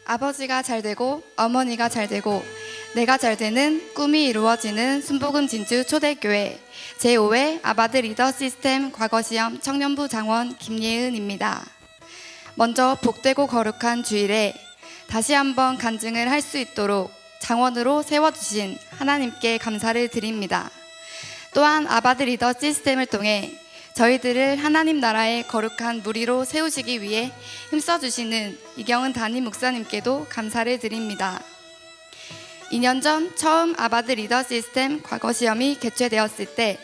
아버지가 잘 되고 어머니가 잘 되고 내가 잘 되는 꿈이 이루어지는 순복음 진주 초대교회 제5회 아바드 리더 시스템 과거시험 청년부 장원 김예은입니다. 먼저 복되고 거룩한 주일에 다시 한번 간증을 할 수 있도록 장원으로 세워주신 하나님께 감사를 드립니다. 또한 아바드 리더 시스템을 통해 저희들을 하나님 나라의 거룩한 무리로 세우시기 위해 힘써주시는 이경은 담임 목사님께도 감사를 드립니다. 2년 전 처음 아바드 리더 시스템 과거시험이 개최되었을 때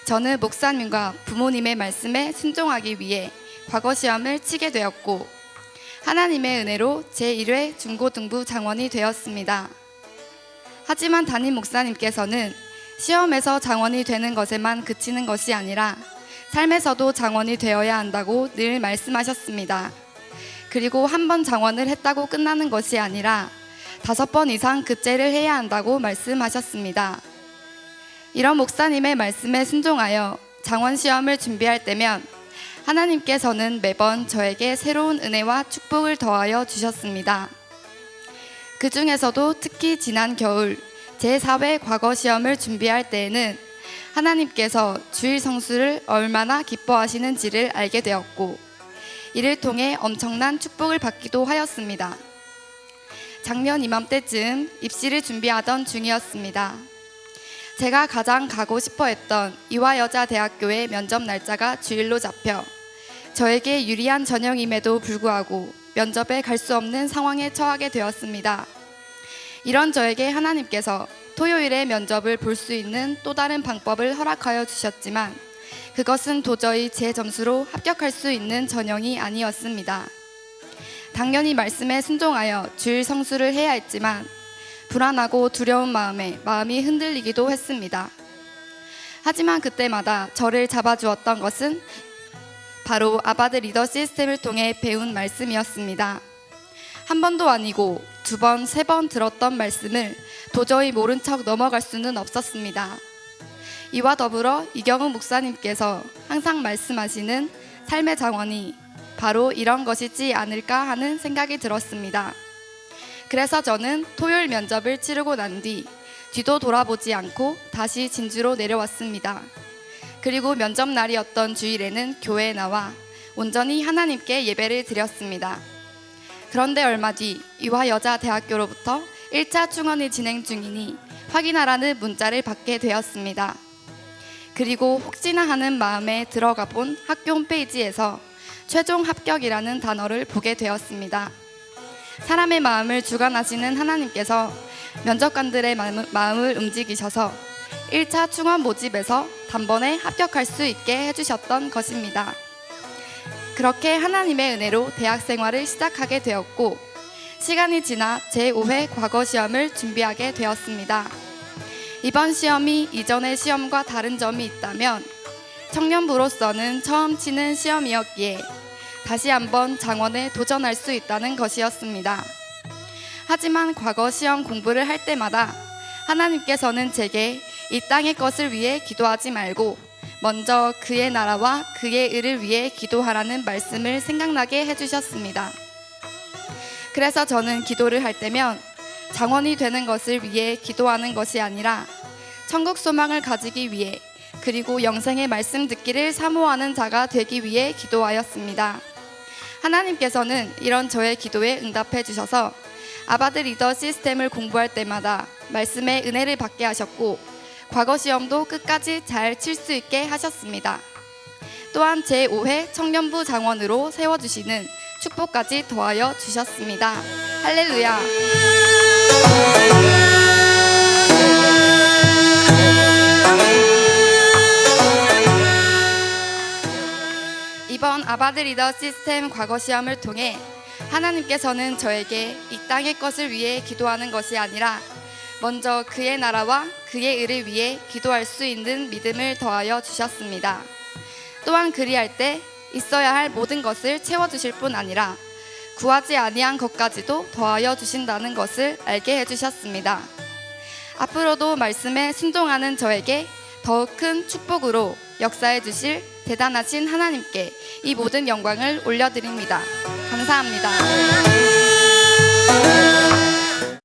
저는 목사님과 부모님의 말씀에 순종하기 위해 과거시험을 치게 되었고 하나님의 은혜로 제1회 중고등부 장원이 되었습니다. 하지만 담임 목사님께서는 시험에서 장원이 되는 것에만 그치는 것이 아니라 삶에서도 장원이 되어야 한다고 늘 말씀하셨습니다. 그리고 한 번 장원을 했다고 끝나는 것이 아니라 5번 이상 급제를 해야 한다고 말씀하셨습니다. 이런 목사님의 말씀에 순종하여 장원 시험을 준비할 때면 하나님께서는 매번 저에게 새로운 은혜와 축복을 더하여 주셨습니다. 그 중에서도 특히 지난 겨울 제4회 과거 시험을 준비할 때에는 하나님께서 주일 성수를 얼마나 기뻐하시는지를 알게 되었고 이를 통해 엄청난 축복을 받기도 하였습니다. 작년 이맘때쯤 입시를 준비하던 중이었습니다. 제가 가장 가고 싶어 했던 이화여자대학교의 면접 날짜가 주일로 잡혀 저에게 유리한 전형임에도 불구하고 면접에 갈 수 없는 상황에 처하게 되었습니다. 이런 저에게 하나님께서 토요일에 면접을 볼 수 있는 또 다른 방법을 허락하여 주셨지만 그것은 도저히 제 점수로 합격할 수 있는 전형이 아니었습니다. 당연히 말씀에 순종하여 주일 성수를 해야 했지만 불안하고 두려운 마음에 마음이 흔들리기도 했습니다. 하지만 그때마다 저를 잡아주었던 것은 바로 아바드 리더 시스템을 통해 배운 말씀이었습니다. 한 번도 아니고 2번, 3번 들었던 말씀을 도저히 모른 척 넘어갈 수는 없었습니다. 이와 더불어 이경은 목사님께서 항상 말씀하시는 삶의 장원이 바로 이런 것이지 않을까 하는 생각이 들었습니다. 그래서 저는 토요일 면접을 치르고 난 뒤도 돌아보지 않고 다시 진주로 내려왔습니다. 그리고 면접 날이었던 주일에는 교회에 나와 온전히 하나님께 예배를 드렸습니다. 그런데 얼마 뒤 이화여자대학교로부터 1차 충원이 진행 중이니 확인하라는 문자를 받게 되었습니다. 그리고 혹시나 하는 마음에 들어가 본 학교 홈페이지에서 최종 합격이라는 단어를 보게 되었습니다. 사람의 마음을 주관하시는 하나님께서 면접관들의 마음을 움직이셔서 1차 충원 모집에서 단번에 합격할 수 있게 해주셨던 것입니다. 그렇게 하나님의 은혜로 대학 생활을 시작하게 되었고 시간이 지나 제5회 과거 시험을 준비하게 되었습니다. 이번 시험이 이전의 시험과 다른 점이 있다면 청년부로서는 처음 치는 시험이었기에 다시 한번 장원에 도전할 수 있다는 것이었습니다. 하지만 과거 시험 공부를 할 때마다 하나님께서는 제게 이 땅의 것을 위해 기도하지 말고 먼저 그의 나라와 그의 의를 위해 기도하라는 말씀을 생각나게 해주셨습니다. 그래서 저는 기도를 할 때면 장원이 되는 것을 위해 기도하는 것이 아니라 천국 소망을 가지기 위해 그리고 영생의 말씀 듣기를 사모하는 자가 되기 위해 기도하였습니다. 하나님께서는 이런 저의 기도에 응답해 주셔서 아바드 리더 시스템을 공부할 때마다 말씀의 은혜를 받게 하셨고 과거 시험도 끝까지 잘 칠 수 있게 하셨습니다. 또한 제5회 청년부 장원으로 세워주시는 축복까지 더하여 주셨습니다. 할렐루야. 이번 아바드 리더 시스템 과거 시험을 통해 하나님께서는 저에게 이 땅의 것을 위해 기도하는 것이 아니라 먼저 그의 나라와 그의 의를 위해 기도할 수 있는 믿음을 더하여 주셨습니다. 또한 그리할 때 있어야 할 모든 것을 채워주실 뿐 아니라 구하지 아니한 것까지도 더하여 주신다는 것을 알게 해주셨습니다. 앞으로도 말씀에 순종하는 저에게 더욱 큰 축복으로 역사해 주실 대단하신 하나님께 이 모든 영광을 올려드립니다. 감사합니다.